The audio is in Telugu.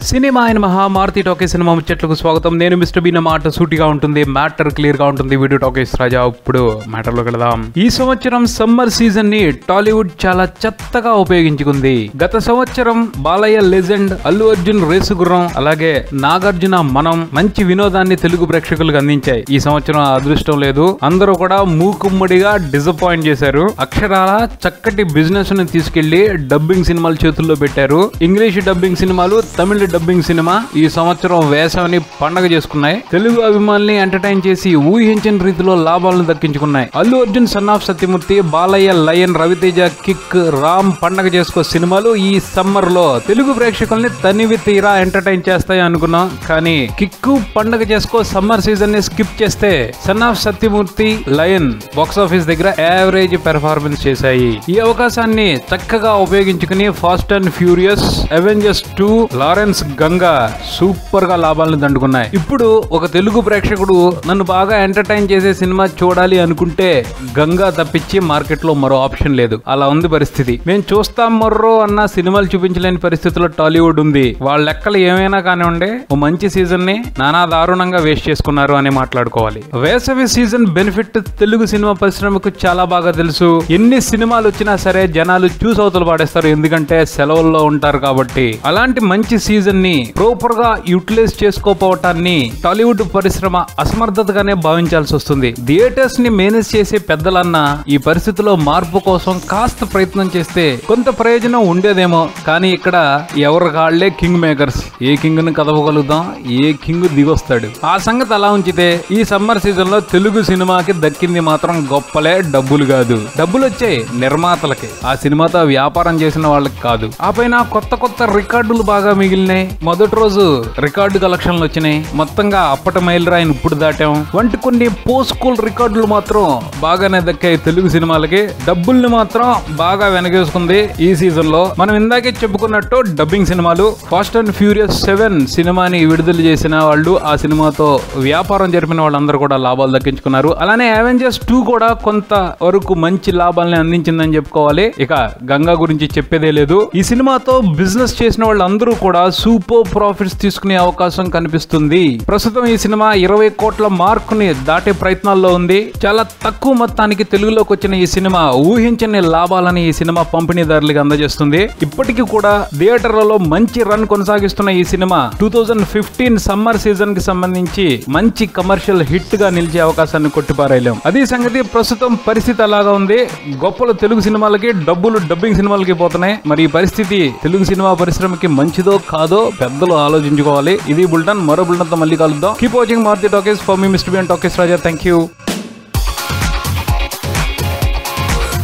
సినిమా అయిన మహామారుతి టాకీస్ సినిమా ముచ్చట్లకు స్వాగతం. నేను మిస్టర్ బీన్. మాట సూటిగా ఉంటుంది, మ్యాటర్ క్లియర్ గా ఉంటుంది. వీడియో టాకీస్ రాజా. ఇప్పుడు మ్యాటర్ లోకి వెళదాం. ఈ సంవత్సరం సమ్మర్ సీజన్ ని టాలీవుడ్ చాలా చెత్తగా ఉపయోగించుకుంది. గత సంవత్సరం బాలయ్య లెజెండ్, అల్లు అర్జున్ రేసు గుర్రం, అలాగే నాగార్జున మనం మంచి వినోదాన్ని తెలుగు ప్రేక్షకులకు అందించాయి. ఈ సంవత్సరం అదృష్టం లేదు. అందరూ కూడా మూకుమ్మడిగా డిసప్పాయింట్ చేశారు. అక్షరాల చక్కటి బిజినెస్ ని తీసుకెళ్లి డబ్బింగ్ సినిమాలు చేతుల్లో పెట్టారు. ఇంగ్లీష్ డబ్బింగ్ సినిమాలు, తమిళ డబ్బింగ్ సినిమా ఈ సంవత్సరం వేసవిని పండగ చేసుకున్నాయి. తెలుగు అభిమానుల్ని ఎంటర్టైన్ చేసి ఊహించిన రీతిలో లాభాలను దక్కించుకున్నాయి. Allu Arjun son of Satyamurthy, Balayya lion, Raviteja kick, Ram Pandaga Chesuko సినిమాలు ఈ సమ్మర్ లో తెలుగు ప్రేక్షకుల్ని తనివి తీరా ఎంటర్టైన్ చేస్తాయి అనుకున్నాం. కానీ కిక్, పండగ చేసుకో సమ్మర్ సీజన్ ని స్కిప్ చేస్తే sun of Satyamurthy, lion box office దగ్గర యావరేజ్ పెర్ఫార్మెన్స్ చేశాయి. ఈ అవకాశాన్ని చక్కగా ఉపయోగించుకుని fast and furious, Avengers 2, Lawrence Ganga super గా లాభాలను దండుకున్నాయి. ఇప్పుడు ఒక తెలుగు ప్రేక్షకుడు నన్ను బాగా ఎంటర్టైన్ చేసే సినిమా చూడాలి అనుకుంటే గంగా తప్పించి మార్కెట్ లో మరో ఆప్షన్ లేదు. అలా ఉంది పరిస్థితి. మేము చూస్తాం మర్రో అన్న సినిమాలు చూపించలేని పరిస్థితిలో టాలీవుడ్ ఉంది. వాళ్ళ లెక్కలు ఏమైనా కానివ్వండి, ఓ మంచి సీజన్ ని నానా దారుణంగా వేస్ట్ చేసుకున్నారు అని మాట్లాడుకోవాలి. వేసవి సీజన్ బెనిఫిట్ తెలుగు సినిమా పరిశ్రమకు చాలా బాగా తెలుసు. ఎన్ని సినిమాలు వచ్చినా సరే జనాలు చూసి అవతలు పాడేస్తారు, ఎందుకంటే సెలవుల్లో ఉంటారు కాబట్టి. అలాంటి మంచి సీజన్ ని ప్రాపర్ గా యూటిలైజ్ చేసుకోపోవటాన్ని టాలీవుడ్ పరిశ్రమ అసమర్థతగానే భావించాల్సి వస్తుంది. థియేటర్స్ ని మేనేజ్ చేసే పెద్దలన్నా ఈ పరిస్థితిలో మార్పు కోసం కాస్త ప్రయత్నం చేస్తే కొంత ప్రయోజనం ఉండేదేమో. కానీ ఇక్కడ ఎవరి కాళ్లే కింగ్ మేకర్స్. ఏ కింగ్ ని కదవగలుగుతాం, ఏ కింగ్ దిగొస్తాడు. ఆ సంగతి అలా ఉంచితే ఈ సమ్మర్ సీజన్ లో తెలుగు సినిమాకి దక్కింది మాత్రం గొప్పలే, డబ్బులు కాదు. డబ్బులు వచ్చాయి నిర్మాతలకి, ఆ సినిమాతో వ్యాపారం చేసిన వాళ్ళకి కాదు. ఆ పైన కొత్త కొత్త రికార్డులు బాగా మిగిలినాయి. మొదటి రోజు రికార్డు కలెక్షన్లు వచ్చినాయి. మొత్తంగా అప్పటి మైలురాయిని ఇప్పుడు దాటాం వంటి కొన్ని పోస్ట్ స్కూల్ రికార్డులు మాత్రం బాగానే దక్కాయి తెలుగు సినిమాలకి. డబ్బుల్ని మాత్రం బాగా వెనకేసుకుంది ఈ సీజన్ లో. మనం ఇందాకే చెప్పుకున్నట్టు డబ్బింగ్ సినిమాలు, ఫాస్ట్ అండ్ ఫ్యూరియస్ 7 సినిమాని విడుదల చేసిన వాళ్ళు, ఆ సినిమాతో వ్యాపారం జరిపిన వాళ్ళందరూ కూడా లాభాలు దక్కించుకున్నారు. అలానే అవెంజర్స్ 2 కూడా కొంత వరకు మంచి లాభాలని అందించిందని చెప్పుకోవాలి. ఇక గంగా గురించి చెప్పేదే లేదు. ఈ సినిమాతో బిజినెస్ చేసిన వాళ్ళందరూ కూడా సూపర్ ప్రాఫిట్స్ తీసుకునే అవకాశం కనిపిస్తుంది. ప్రస్తుతం ఈ సినిమా 20 కోట్ల మార్క్ ని దాటే ప్రయత్నాల్లో ఉంది. చాలా తక్కువ మొత్తానికి తెలుగులోకి వచ్చిన ఈ సినిమా ఊహించని లాభాలని ఈ సినిమా పంపిణీదారులకు అందజేస్తుంది. ఇప్పటికీ కూడా థియేటర్లలో మంచి రన్ కొనసాగిస్తున్న ఈ సినిమా 2015 సమ్మర్ సీజన్ కి సంబంధించి మంచి కమర్షియల్ హిట్ గా నిలిచే అవకాశాన్ని కొట్టిపారేయలేం. అదే సంగతి. ప్రస్తుతం పరిస్థితి అలాగా ఉంది. గొప్పలు తెలుగు సినిమాలకి, డబ్బులు డబ్బింగ్ సినిమాలకి పోతున్నాయి. మరి ఈ పరిస్థితి తెలుగు సినిమా పరిశ్రమకి మంచిదో కాదో పెద్దలు ఆలోచించుకోవాలి. ఇది బుల్టన్. మరో బుల్టన్ తో మళ్ళీ కలుద్దాం. Keep watching Maruti talkies. For me mister Bean talkies Raja. Thank you.